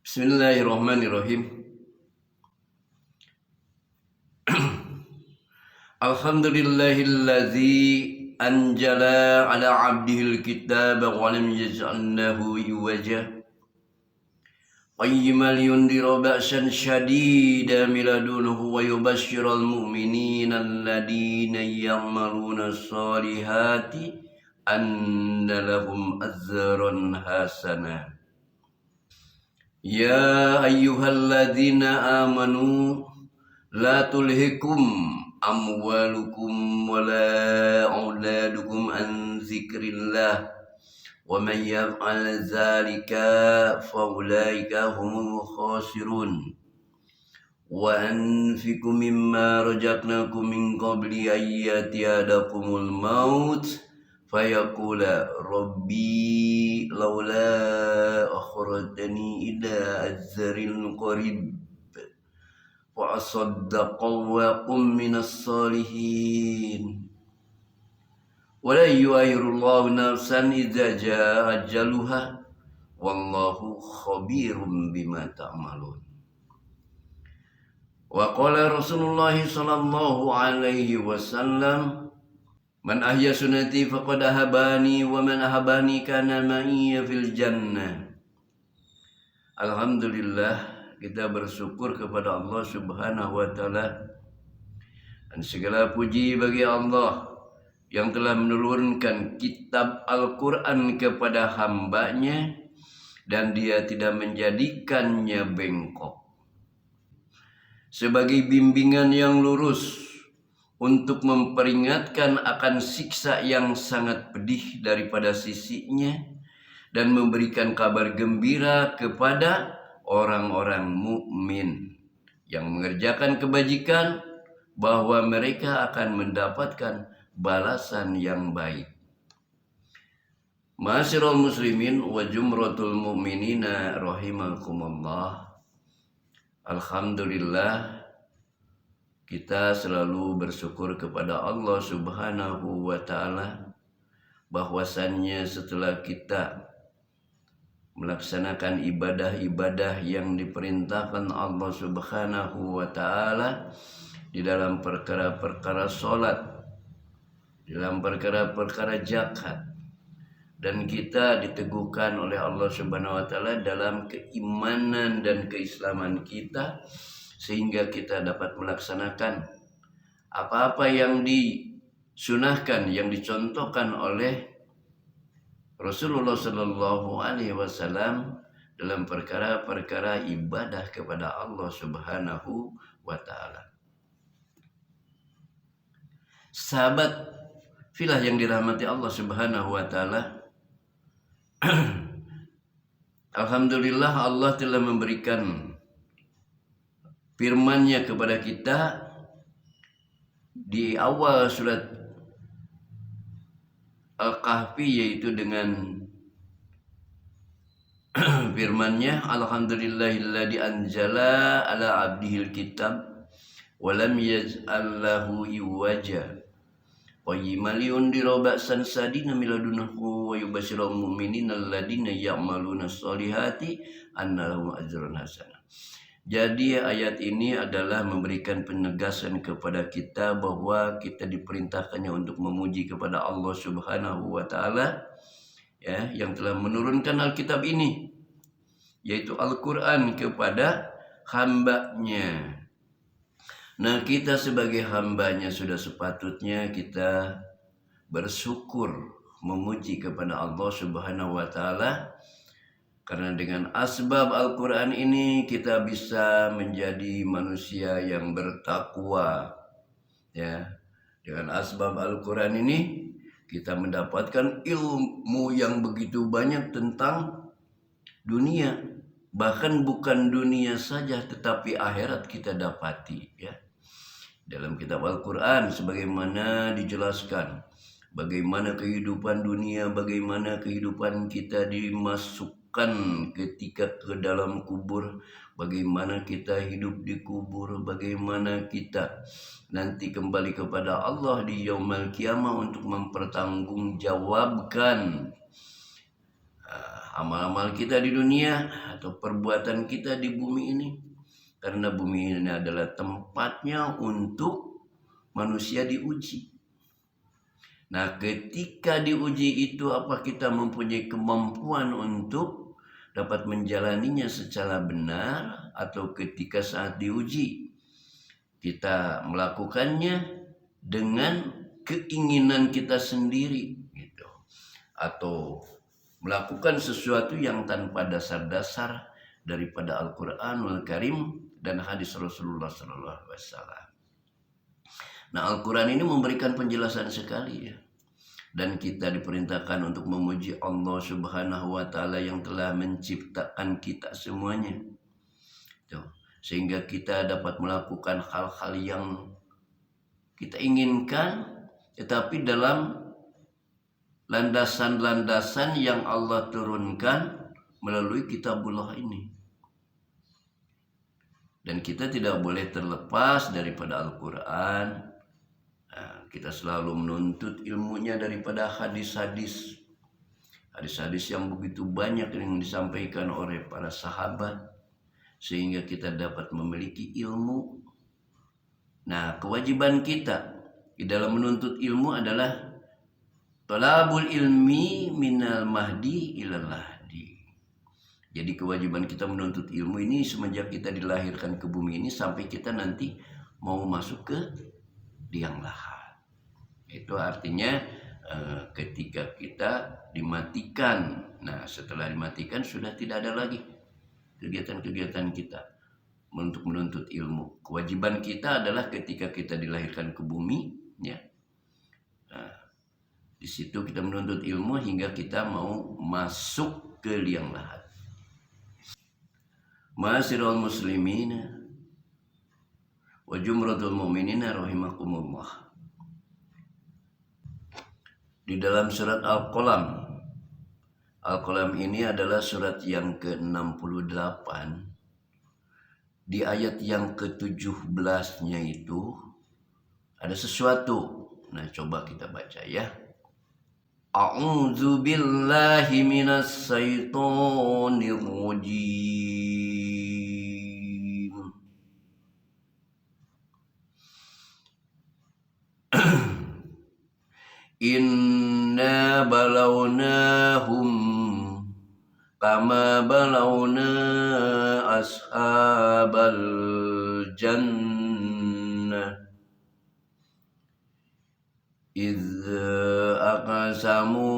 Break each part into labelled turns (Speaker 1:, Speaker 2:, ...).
Speaker 1: Bismillahirrahmanirrahim. Alhamdulillahillazi anjala ala abdihil kitaba wa lam yaj'al lahu iwaja. Qayyiman liyundira ba'san syadidan min ladunhu wa yubashshiral mu'minina alladhina ya'maluna shalihati anna lahum ajran hasanah. Ya ayyuhalladzina amanu la tulhikum amwalukum wala auladukum an zikrillah wa man yaf'al dzalika faulaika humul khasirun wa anfiqu mimma razaqnakum min qabli an ya'tiyadakumul maut fayaqula rabbi laula akhrajtani ila ajalin qarib wa asaddaqa wa kum minas salihin wa la yu'akhirullahu nafsan idza jaa ajaluha wallahu khabirum bima ta'malun. Wa qala Rasulullah sallallahu alaihi wasallam, man ahya sunnati faqad ahabani wa man ahabani kana ma'iya fil jannah. Alhamdulillah, kita bersyukur kepada Allah Subhanahu wa taala, dan segala puji bagi Allah yang telah menurunkan kitab Al-Qur'an kepada hambanya dan dia tidak menjadikannya bengkok sebagai bimbingan yang lurus untuk memperingatkan akan siksa yang sangat pedih daripada sisinya dan memberikan kabar gembira kepada orang-orang mukmin yang mengerjakan kebajikan bahwa mereka akan mendapatkan balasan yang baik. Ma'asyiral muslimin wa jumratul mu'minina rahimakumullah. Alhamdulillah, kita selalu bersyukur kepada Allah Subhanahu wa taala bahwasannya setelah kita melaksanakan ibadah-ibadah yang diperintahkan Allah Subhanahu wa taala di dalam perkara-perkara salat, di dalam perkara-perkara zakat, dan kita diteguhkan oleh Allah Subhanahu wa taala dalam keimanan dan keislaman kita sehingga kita dapat melaksanakan apa-apa yang disunahkan, yang dicontohkan oleh Rasulullah Sallallahu Alaihi Wasallam dalam perkara-perkara ibadah kepada Allah Subhanahu wa taala. Sahabat filah yang dirahmati Allah Subhanahu wa taala, alhamdulillah Allah telah memberikan firman-Nya kepada kita di awal surat Al-Kahfi, yaitu dengan firman-Nya, alhamdulillahilladzi anzala ala abdihil kitab wa lam yaj'al lahu iwaja qayyiman liyundira ba'san shadidan min ladunhu wa yubashshiral mu'minina alladhina ya'maluna shalihati anna lahum ajran hasanah. Jadi ayat ini adalah memberikan penegasan kepada kita bahwa kita diperintahkannya untuk memuji kepada Allah Subhanahu wa taala, ya, yang telah menurunkan Alkitab ini, yaitu Al-Qur'an, kepada hambanya. Nah, kita sebagai hambanya sudah sepatutnya kita bersyukur, memuji kepada Allah Subhanahu wa taala, karena dengan asbab Al-Quran ini kita bisa menjadi manusia yang bertakwa, ya. Dengan asbab Al-Quran ini kita mendapatkan ilmu yang begitu banyak tentang dunia, bahkan bukan dunia saja tetapi akhirat kita dapati, ya. Dalam kitab Al-Quran sebagaimana dijelaskan bagaimana kehidupan dunia, bagaimana kehidupan kita dimasukkan ketika ke dalam kubur, bagaimana kita hidup di kubur, bagaimana kita nanti kembali kepada Allah di yaumul qiyamah untuk mempertanggungjawabkan amal-amal kita di dunia atau perbuatan kita di bumi ini. Karena bumi ini adalah tempatnya untuk manusia diuji. Nah, ketika diuji itu, apa kita mempunyai kemampuan untuk dapat menjalaninya secara benar, atau ketika saat diuji kita melakukannya dengan keinginan kita sendiri gitu, atau melakukan sesuatu yang tanpa dasar-dasar daripada Al-Qur'anul Karim dan hadis Rasulullah SAW. Nah, Al-Quran ini memberikan penjelasan sekali ya. Dan kita diperintahkan untuk memuji Allah Subhanahu wa Ta'ala yang telah menciptakan kita semuanya. Tuh. Sehingga kita dapat melakukan hal-hal yang kita inginkan, tetapi dalam landasan-landasan yang Allah turunkan melalui kitabullah ini. Dan kita tidak boleh terlepas daripada Al-Quran. Kita selalu menuntut ilmunya daripada hadis-hadis yang begitu banyak yang disampaikan oleh para sahabat, sehingga kita dapat memiliki ilmu. Nah, kewajiban kita di dalam menuntut ilmu adalah talabul ilmi minal mahdi ilal lahdi. Jadi kewajiban kita menuntut ilmu ini semenjak kita dilahirkan ke bumi ini sampai kita nanti mau masuk ke liang lahat. Itu artinya ketika kita dimatikan. Nah, setelah dimatikan sudah tidak ada lagi kegiatan-kegiatan kita untuk menuntut ilmu. Kewajiban kita adalah ketika kita dilahirkan ke bumi, ya. Nah, di situ kita menuntut ilmu hingga kita mau masuk ke liang lahat. Ma'asyiral muslimin wa jumratul mu'minina rahimakumullah. Di dalam surat Al-Qalam. Al-Qalam ini adalah surat yang ke-68. Di ayat yang ke-17-nya itu ada sesuatu. Nah, coba kita baca ya. A'udzu billahi minas syaitonir rajim. Inna balawnahum kama balawna ashabal jannah idh aqsamu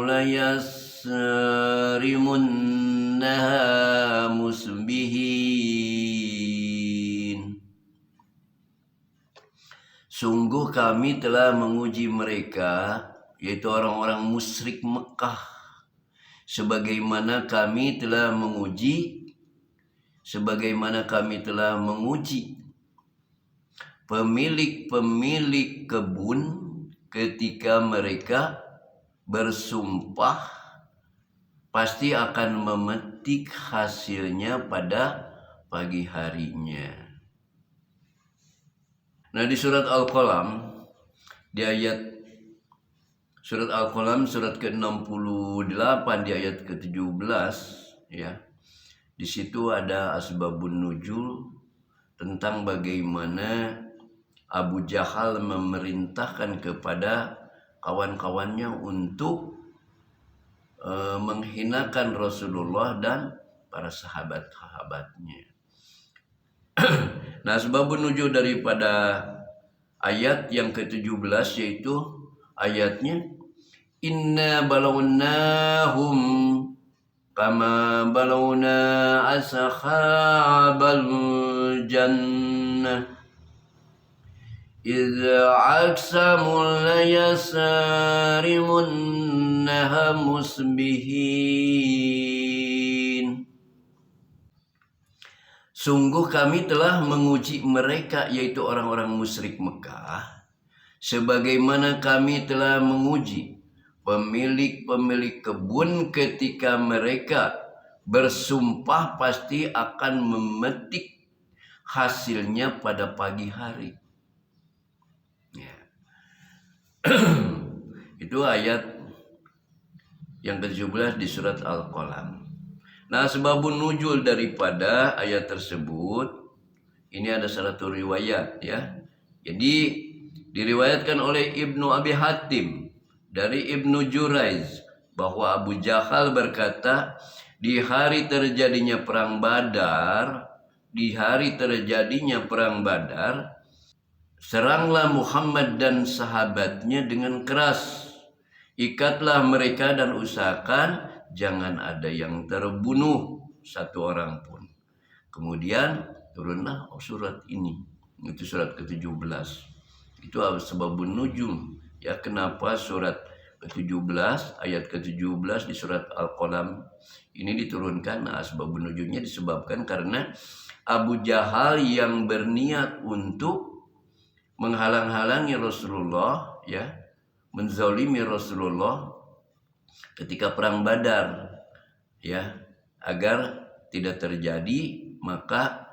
Speaker 1: layasrimunnaha musbihin. Sungguh kami telah menguji mereka, yaitu orang-orang musyrik Mekah, sebagaimana kami telah menguji pemilik-pemilik kebun ketika mereka bersumpah pasti akan memetik hasilnya pada pagi harinya. Nah, di surat Al-Qalam, di ayat surat Al-Qalam surat ke-68 di ayat ke-17 ya. Di situ ada asbabun nuzul tentang bagaimana Abu Jahal memerintahkan kepada kawan-kawannya untuk menghinakan Rasulullah dan para sahabat-sahabatnya. Nah, sebabun nuzul daripada ayat yang ke-17 yaitu ayatnya inna balawnahum kama balawna ashabal jannah idza aqsamu layasrimunnaha musbihin. Sungguh kami telah menguji mereka, yaitu orang-orang musyrik Mekah, sebagaimana kami telah menguji pemilik-pemilik kebun ketika mereka bersumpah pasti akan memetik hasilnya pada pagi hari. Ya. Itu ayat yang ke-17 di surat Al-Qalam. Nah, sebabun nuzul daripada ayat tersebut ini ada satu riwayat ya. Jadi diriwayatkan oleh Ibnu Abi Hatim dari Ibnu Juraiz bahwa Abu Jahal berkata, di hari terjadinya perang Badar, seranglah Muhammad dan sahabatnya dengan keras. Ikatlah mereka dan usahakan jangan ada yang terbunuh satu orang pun. Kemudian turunlah surat ini. Itu surat ke-17. Itu sebabun nuzul. Ya, kenapa surat ke-17 ayat ke-17 di surat Al-Qalam ini diturunkan? Nah, sebabun nuzulnya disebabkan karena Abu Jahal yang berniat untuk menghalang-halangi Rasulullah, ya, menzalimi Rasulullah ketika perang Badar, ya, agar tidak terjadi, maka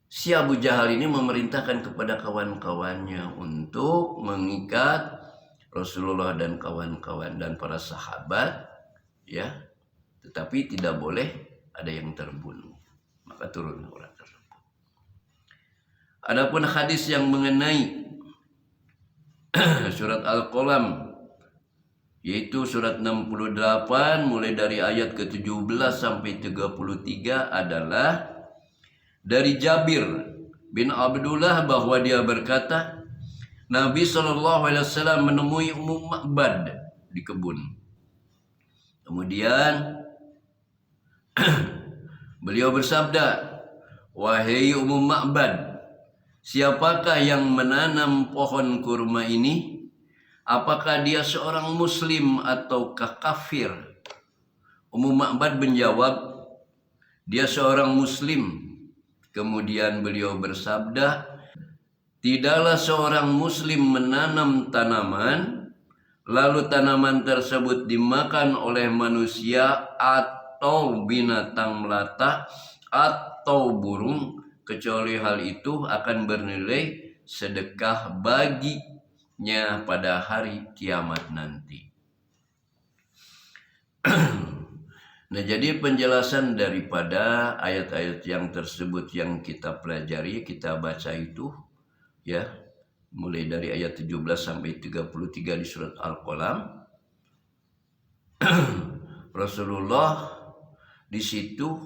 Speaker 1: si Abu Jahal ini memerintahkan kepada kawan-kawannya untuk mengikat Rasulullah dan kawan-kawan dan para sahabat, ya, tetapi tidak boleh ada yang terbunuh. Maka turun surat tersebut. Adapun hadis yang mengenai surat Al-Qalam, yaitu surat 68 mulai dari ayat ke-17 sampai 33 adalah dari Jabir bin Abdullah bahwa dia berkata, Nabi SAW menemui Ummu Ma'bad di kebun. Kemudian beliau bersabda, wahai Ummu Ma'bad, siapakah yang menanam pohon kurma ini? Apakah dia seorang muslim ataukah kafir? Ummu Ma'bad menjawab, dia seorang muslim. Kemudian beliau bersabda, tidaklah seorang muslim menanam tanaman, lalu tanaman tersebut dimakan oleh manusia atau binatang melata atau burung, kecuali hal itu akan bernilai sedekah baginya pada hari kiamat nanti. Nah, jadi penjelasan daripada ayat-ayat yang tersebut yang kita pelajari, kita baca itu, ya, mulai dari ayat 17 sampai 33 di surat Al-Qalam. Rasulullah di situ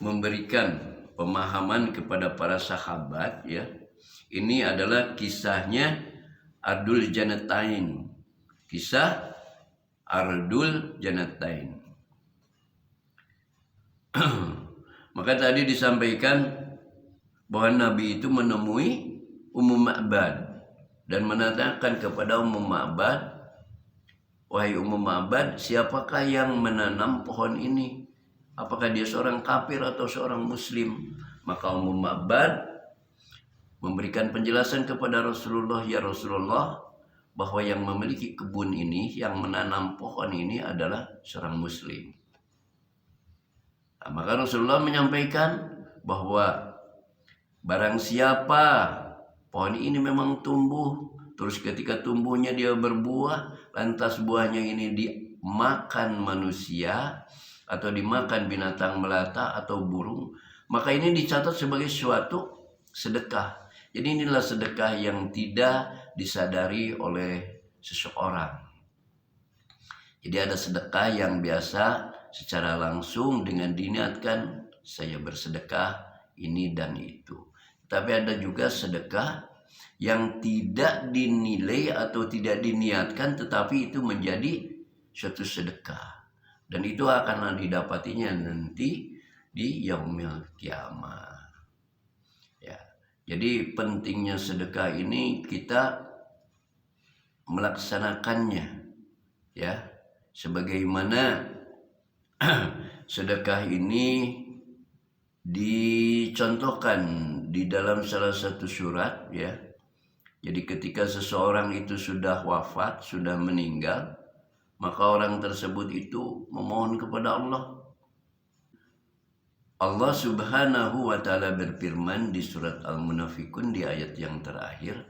Speaker 1: memberikan pemahaman kepada para sahabat, ya. Ini adalah kisahnya Ardul Janatain. Kisah Ardul Janatain. Maka tadi disampaikan bahwa Nabi itu menemui Ummu Ma'bad dan menanyakan kepada Ummu Ma'bad, wahai Ummu Ma'bad, siapakah yang menanam pohon ini? Apakah dia seorang kafir atau seorang muslim? Maka Ummu Ma'bad memberikan penjelasan kepada Rasulullah, ya Rasulullah, bahwa yang memiliki kebun ini, yang menanam pohon ini adalah seorang muslim. Nah, maka Rasulullah menyampaikan bahwa barang siapa pohon ini memang tumbuh, terus ketika tumbuhnya dia berbuah, lantas buahnya ini dimakan manusia atau dimakan binatang melata atau burung, maka ini dicatat sebagai suatu sedekah. Jadi inilah sedekah yang tidak disadari oleh seseorang. Jadi ada sedekah yang biasa secara langsung dengan diniatkan saya bersedekah ini dan itu. Tapi ada juga sedekah yang tidak dinilai atau tidak diniatkan, tetapi itu menjadi suatu sedekah. Dan itu akan didapatinya nanti di yaumil kiamah. Ya. Jadi pentingnya sedekah ini kita melaksanakannya, ya. Sebagaimana sedekah ini dicontohkan di dalam salah satu surat, ya. Jadi ketika seseorang itu sudah wafat, sudah meninggal, maka orang tersebut itu memohon kepada Allah. Allah Subhanahu wa ta'ala berfirman di surat Al-Munafikun di ayat yang terakhir,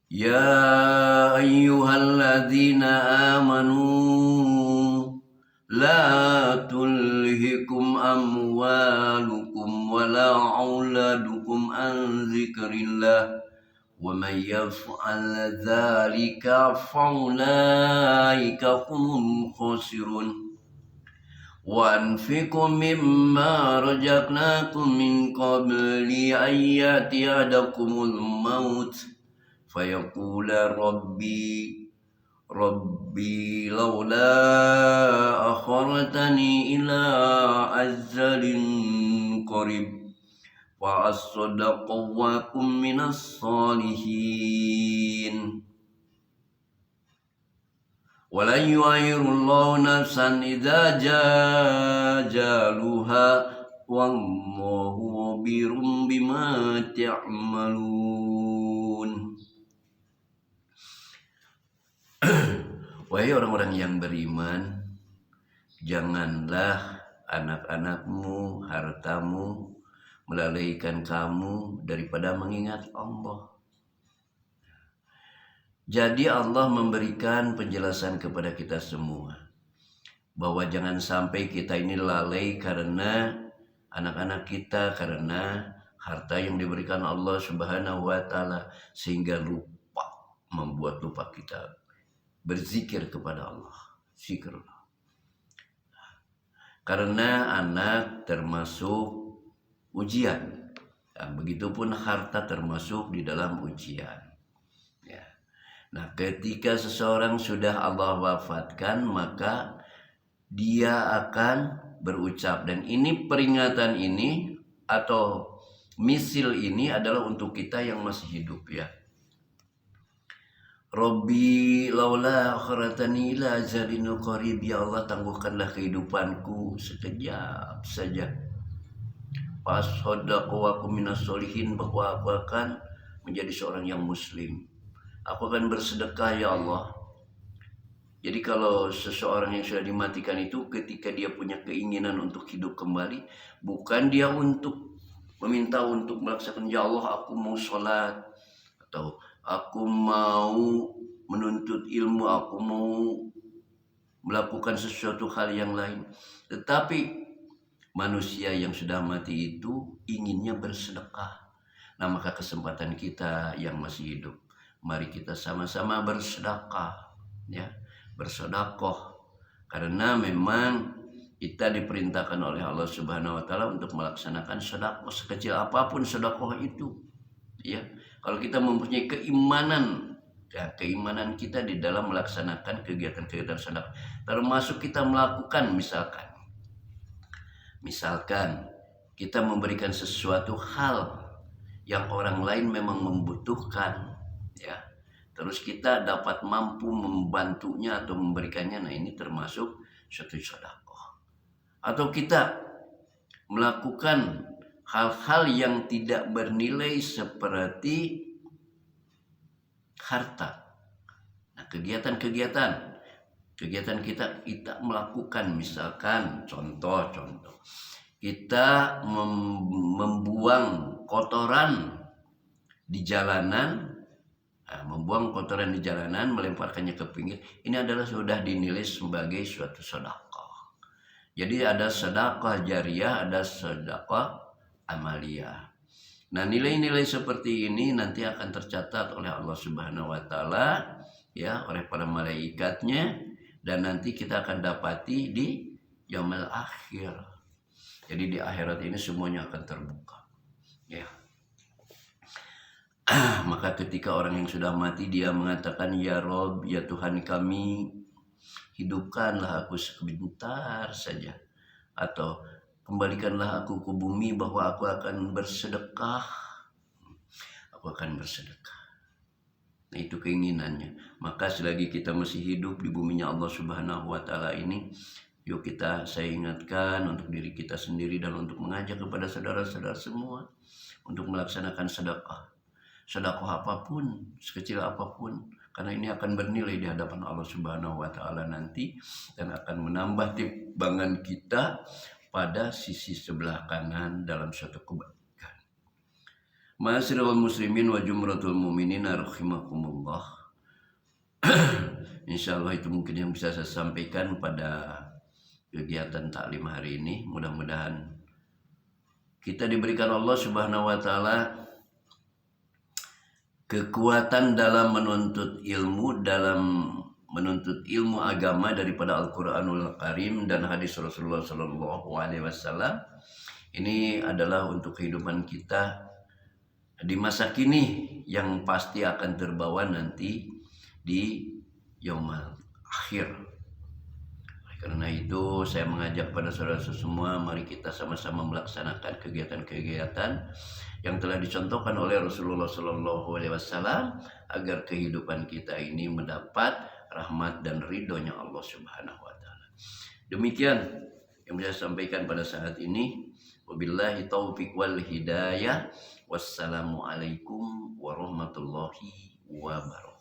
Speaker 1: Ya ayyuhalladzina amanu la tulhikum amwalukum wala auladukum an zikrillah wa man yaf'al dzalika faulaika humul khasirun. وأنفقوا مما رزقناكم من قبل أن يأتي أحدكم الموت فيقول ربي لولا أخرتني إلى أجل قريب فأصدق وأكن من الصالحين ولن يؤخر الله نفسا إذا جاء أجلها والله خبير بما تعملون. Wahai orang-orang yang beriman, janganlah anak-anakmu, hartamu melalaikan kamu daripada mengingat Allah. Jadi Allah memberikan penjelasan kepada kita semua bahwa jangan sampai kita ini lalai karena anak-anak kita, karena harta yang diberikan Allah Subhanahu wa taala, sehingga membuat lupa kita berzikir kepada Allah. Zikrullah. Karena anak termasuk ujian. Begitupun harta termasuk di dalam ujian. Nah, ketika seseorang sudah Allah wafatkan, maka dia akan berucap, dan ini peringatan ini atau misil ini adalah untuk kita yang masih hidup, ya. Rabbi laula akhiratani ila ajalin qarib, ya Allah tangguhkanlah kehidupanku sekejap saja. Fasadaqu wa kum minas solihin, bahwa aku akan menjadi seorang yang muslim. Aku akan bersedekah, ya Allah. Jadi kalau seseorang yang sudah dimatikan itu, ketika dia punya keinginan untuk hidup kembali, bukan dia untuk meminta untuk melaksanakan, ya Allah aku mau sholat, atau aku mau menuntut ilmu, aku mau melakukan sesuatu hal yang lain. Tetapi manusia yang sudah mati itu inginnya bersedekah. Nah, maka kesempatan kita yang masih hidup, mari kita sama-sama bersedekah, ya, bersedekah, karena memang kita diperintahkan oleh Allah Subhanahu wa taala untuk melaksanakan sedekah sekecil apapun sedekah itu, ya. Kalau kita mempunyai keimanan, ya, keimanan kita di dalam melaksanakan kegiatan-kegiatan sedekah, termasuk kita melakukan misalkan kita memberikan sesuatu hal yang orang lain memang membutuhkan, ya, terus kita dapat mampu membantunya atau memberikannya, nah ini termasuk suatu sedekah. Atau kita melakukan hal-hal yang tidak bernilai seperti harta. Nah, kegiatan kita melakukan, misalkan contoh kita membuang kotoran di jalanan, melemparkannya ke pinggir, ini adalah sudah dinilai sebagai suatu sedekah. Jadi ada sedekah jariyah, ada sedekah amaliyah. Nah, nilai-nilai seperti ini nanti akan tercatat oleh Allah Subhanahu wa taala, ya, oleh para malaikatnya, dan nanti kita akan dapati di yaumil akhir. Jadi di akhirat ini semuanya akan terbuka, ya. Maka ketika orang yang sudah mati dia mengatakan, ya Rob, ya Tuhan kami, hidupkanlah aku sebentar saja, atau kembalikanlah aku ke bumi bahwa aku akan bersedekah. Nah, itu keinginannya. Maka selagi kita masih hidup di buminya Allah Subhanahu wa taala ini, yuk saya ingatkan untuk diri kita sendiri dan untuk mengajak kepada saudara-saudara semua untuk melaksanakan sedekah. Sedekah apapun, sekecil apapun, karena ini akan bernilai di hadapan Allah Subhanahu wa taala nanti, dan akan menambah timbangan kita pada sisi sebelah kanan dalam suatu kebaikan. Ma'asyiral muslimin wa jumratul mu'minin rahimakumullah. Insyaallah itu mungkin yang bisa saya sampaikan pada kegiatan taklim hari ini. Mudah-mudahan kita diberikan Allah Subhanahu wa taala kekuatan dalam menuntut ilmu agama daripada Al-Qur'anul Karim dan hadis Rasulullah sallallahu alaihi wasallam. Ini adalah untuk kehidupan kita di masa kini yang pasti akan terbawa nanti di yaumul akhir. Karena itu saya mengajak pada saudara semua, mari kita sama-sama melaksanakan kegiatan-kegiatan yang telah dicontohkan oleh Rasulullah Sallallahu Alaihi Wasallam agar kehidupan kita ini mendapat rahmat dan ridhonya Allah Subhanahu Wa Taala. Demikian yang saya sampaikan pada saat ini. Wabillahi taufiq wal hidayah. Wassalamualaikum warahmatullahi wabarakatuh.